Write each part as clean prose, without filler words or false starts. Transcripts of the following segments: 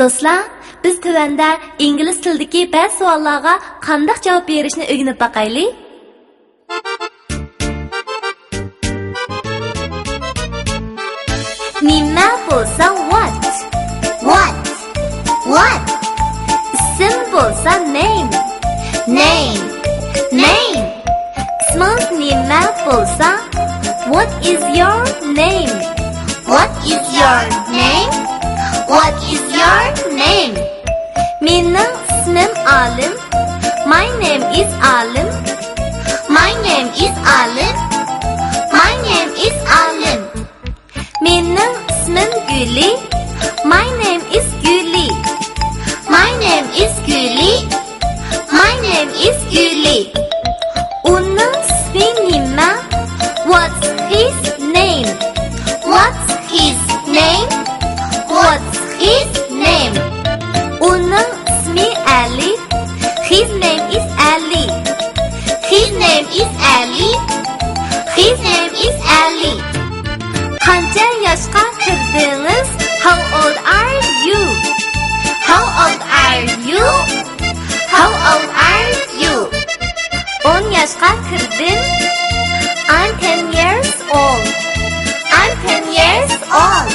Do'stlar, biz tövəndə ingliz tilidagi bəzi savollarga qanday javob berishni o'rganib baqaylik. Nima bo'lsa what? What? What? Ism bo'lsa name. Name. Name. Isming nima bo'lsa what is your name? What is your name? What is your name? Mening ismim Alim. My name is Alim. My name is Alim. My name is Alim. Mening ismim Guli. My name is Guli. My name is Guli. My name is Guli. Uning ismi nima? What's his name? What's his name? What's his name? Uning ismi Ali. His name is Ali. His name is Ali. His name is Ali. Qancha yoshga kirdingiz? How old are you? How old are you? How old are you? 10 yoshga kirdim. I'm 10 years old. I'm 10 years old.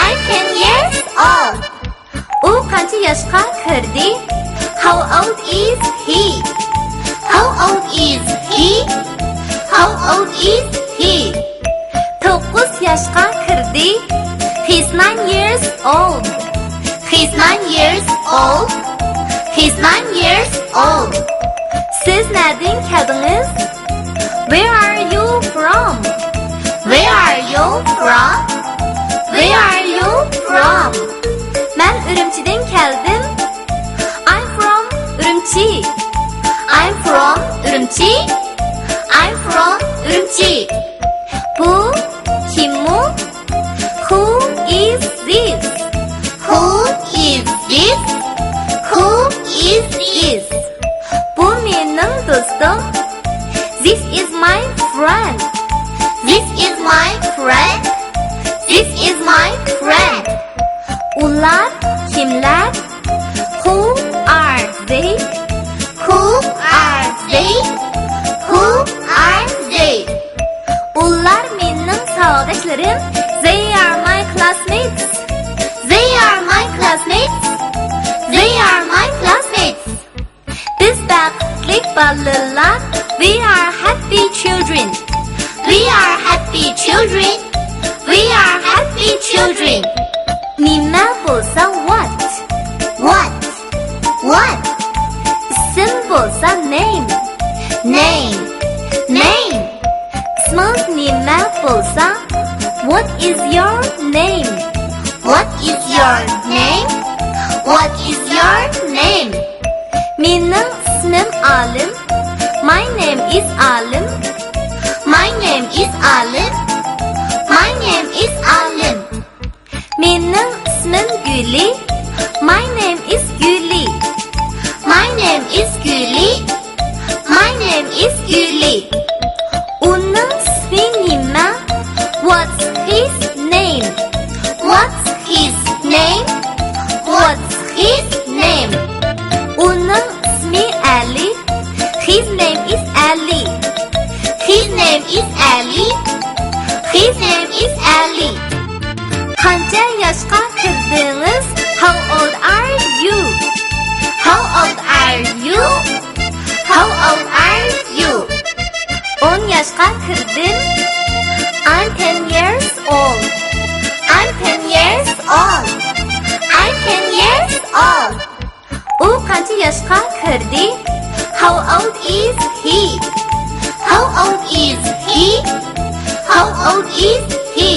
I'm 10 years old. U qancha yoshga kirdi? How old is he? How old is he? How old is he? 9 yoshga kirdi. He's 9 years old. He's 9 years old. He's 9 years old. Siz nereden geldiniz? Where are you from? Where are you from? Where are you from? Ben Ürümçi'den geldim. I'm from Ürümçi. I'm from Ürümçi. I'm from Ürümçi. Bu kim mu? Who is this? Who is this? Who is this? Bu benim dostum. This is my friend. This is my friend. This is my friend. Ular kimler? Who are they? Who are they? Who are they? Ular benim savaşlarım. They are my classmates. They are my classmates. They are my classmates. Biz bəxtlik balalar. We are happy children. We are happy children. We are happy children. Nima bo'lsa what? What? What? Ism bo'lsa name. Name. Name. Isming nima bo'lsa what is your name? What is your name? What is your name? Mening ismim Alim. My name is Alim. My name is Alim. My name is Alim. Mening ismim Guli. My name is Guli. My name is Guli. My name is Guli. Uning ismi nima? What's his name? What's his name? What's his name? Uning ismi Ali. His name is Ali. His name is Ali. His name is Ali. Qancha yoshga kirdingiz? How old are you? How old are you? How old are you? 10 yoshga kirdim. I'm 10 years old. I'm 10 years old. I'm 10 years old. U qancha yoshga kirdi? How old is he? How old is he? How old is he?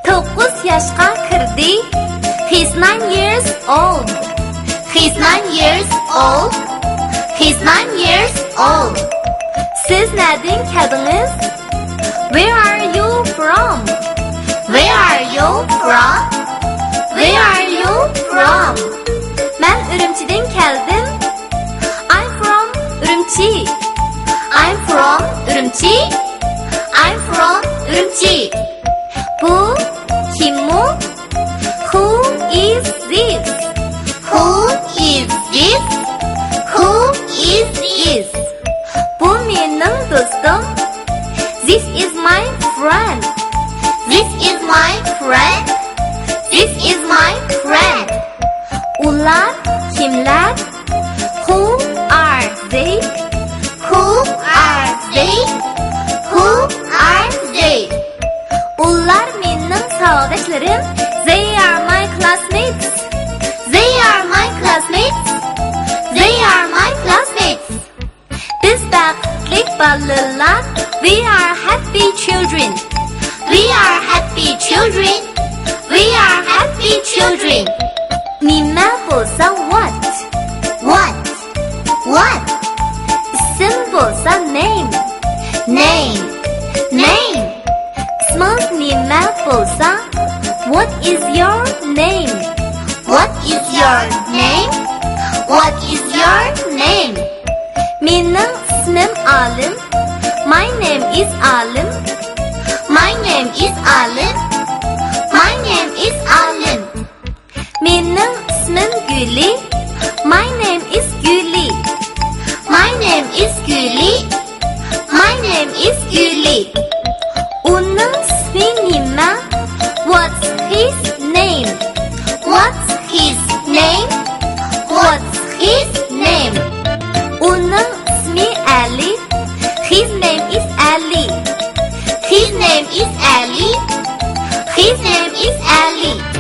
9 yoshga kirdi. He's 9 years old. He's 9 years old. He's 9 years old. Siz nereden geldiniz? Where are you from? Where are you from? Where are you from? Ben Ürümçi'den geldim. I'm from Ürümçi. I'm from Ürümçi. I'm from Ürümçi. Bu kim mu? Who is this? bo'lsa what. What? What? İsim bo'lsa name. Name. Name. İsminiz nima bo'lsa what is your name. What is your name? What is your name? Mening ismim Alim. My name is Alim. My name is Alim. My name is Alim. Mening ismim Guli. My name is Guli. My name is Guli. My name is Guli. Uning ismi nima? What's his name? What's his name? What's his name? Uning ismi Ali. His name is Ali. His name is Ali. His name is Ali.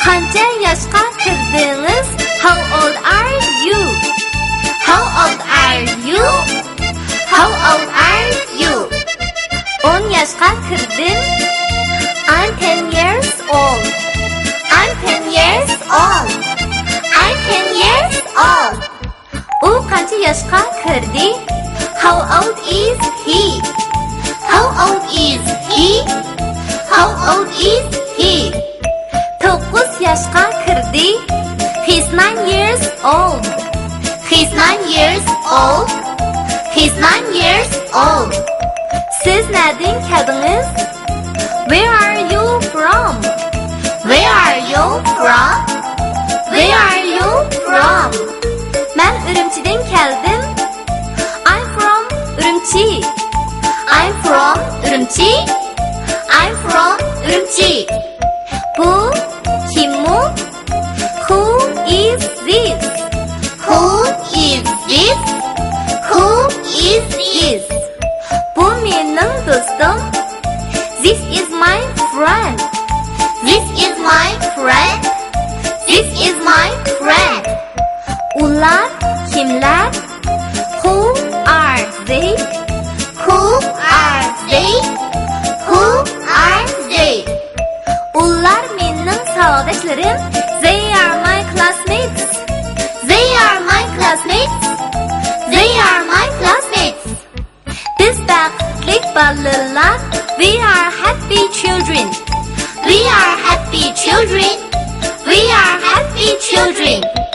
Qancha yoshga kirdingiz? How old are you? How old are you? How old are you? 10 yoshga kirdim. I'm 10 years old. I'm 10 years old. I'm 10 years old. U qancha yoshga kirdi? How old is he? How old is he? How old is he? 9 yoshga kirdi. He's 9 years old. He's 9 years old. He's 9 years old. Siz nereden geldiniz? Where are you from? Where are you from? Where are you from? Ben Ürümçi'den geldim. I'm from Ürümçi. I'm from Ürümçi. I'm from Ürümçi. Bu kim mu? Who is this? Who is this? Who is this? Bu benim dostum. This is my friend. This is my friend. This is my friend. Ular kimler? Who are they? Who are they? Who are they? Ular benim savaşlarım. They are my classmates. They are my classmates. They are my classmates. Biz baklik ballılar. We are happy children. We are happy children. We are happy children.